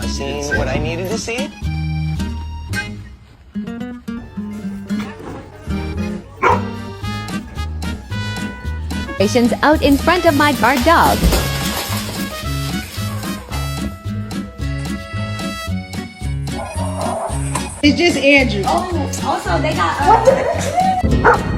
Seeing what I needed to see? Patients out in front of my guard dog. It's just Andrew. Oh, also they got